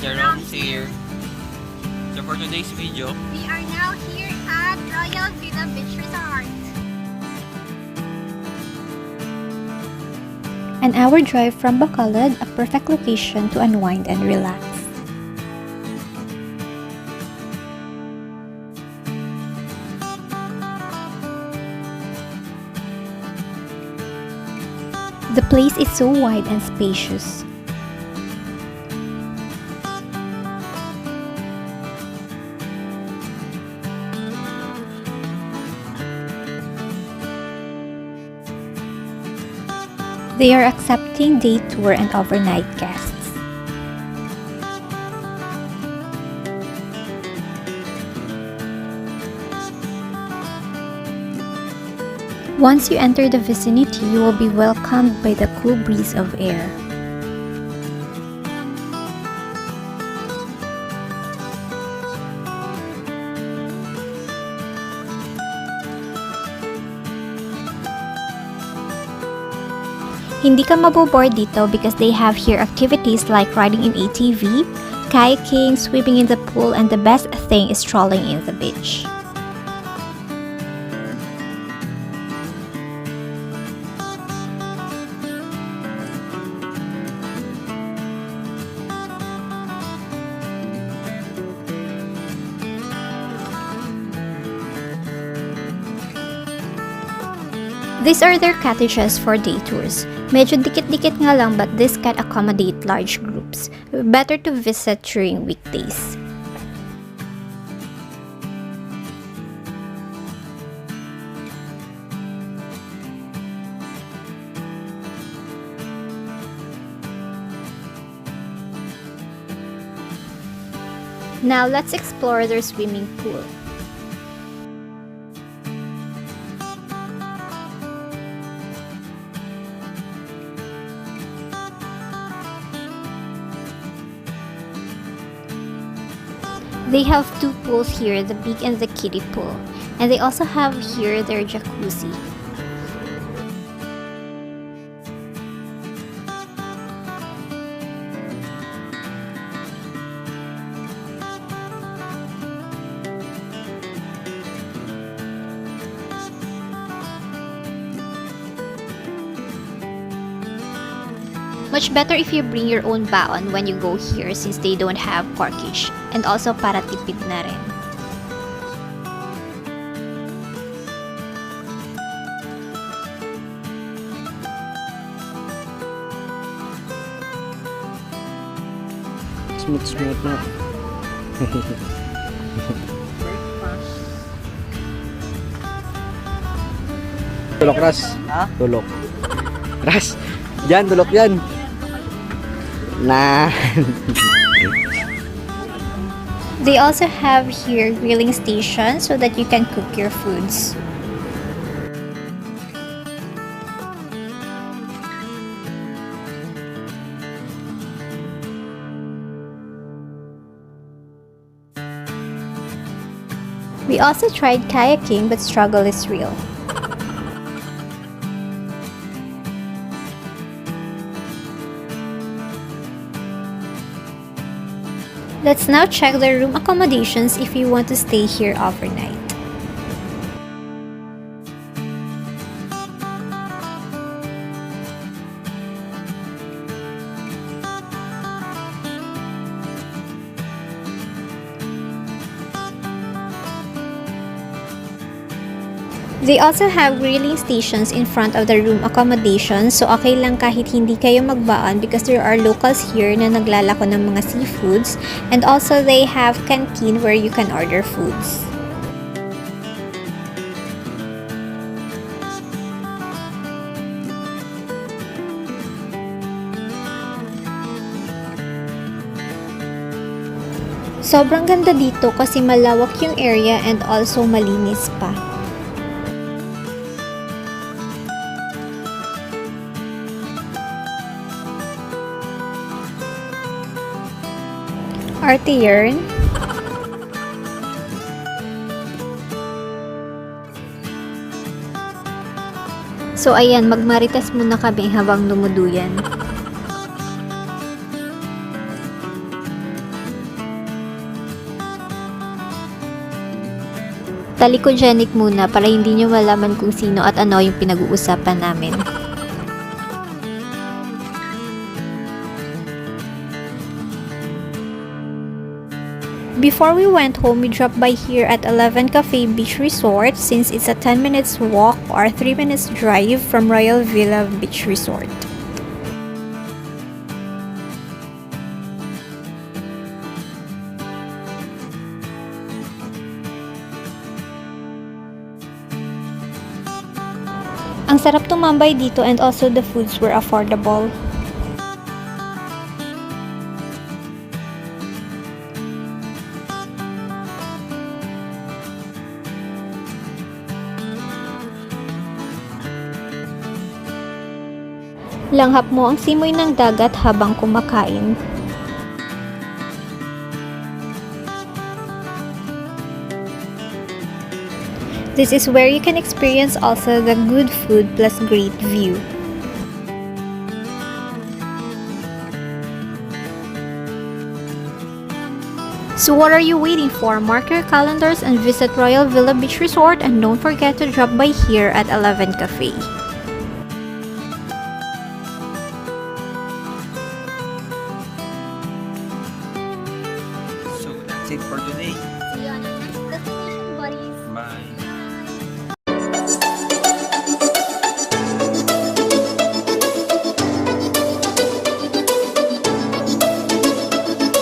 Jaromsz here. So for today's video, we are now here at Royal Villa Beach Resort. An hour drive from Bacolod, a perfect location to unwind and relax. The place is so wide and spacious. They are accepting day tour and overnight guests. Once you enter the vicinity, you will be welcomed by the cool breeze of air. Hindi ka maboboard dito because they have here activities like riding in ATV, kayaking, swimming in the pool, and the best thing is strolling in the beach. These are their cottages for day tours. Medyo dikit-dikit nga lang but this can accommodate large groups. Better to visit during weekdays. Now let's explore their swimming pool. They have two pools here, the big and the kiddie pool. And they also have here their jacuzzi. Much better if you bring your own baon when you go here since they don't have corkage. And also para tipid na rin. Smooth na. Tulok, Ras. Ha? Tulok. Ras. Diyan, tulok yan. Nah. They also have here grilling station so that you can cook your foods. We also tried kayaking but struggle is real. Let's now check the room accommodations if you want to stay here overnight. They also have grilling stations in front of the room accommodations, so okay lang kahit hindi kayo magbaon because there are locals here na naglalako ng mga seafoods, and also they have canteen where you can order foods. Sobrang ganda dito kasi malawak yung area and also malinis pa. 𝐷𝐻𝐿𝐿. So ayan, magmarites muna kami habang dumuduyan. Talikogenic muna para hindi nyo malaman kung sino at ano yung pinag-uusapan namin. Before we went home, we dropped by here at 𝐷11 Beach Resort since it's a 10 minutes walk or 3 minutes drive from Royal Villa Beach Resort. Ang sarap tumambay dito and also the foods were affordable. Langhap mo ang simoy ng dagat habang kumakain. This is where you can experience also the good food plus great view. So what are you waiting for? Mark your calendars and visit Royal Villa Beach Resort, and don't forget to drop by here at 𝐷11 Cafe. So that's it for today.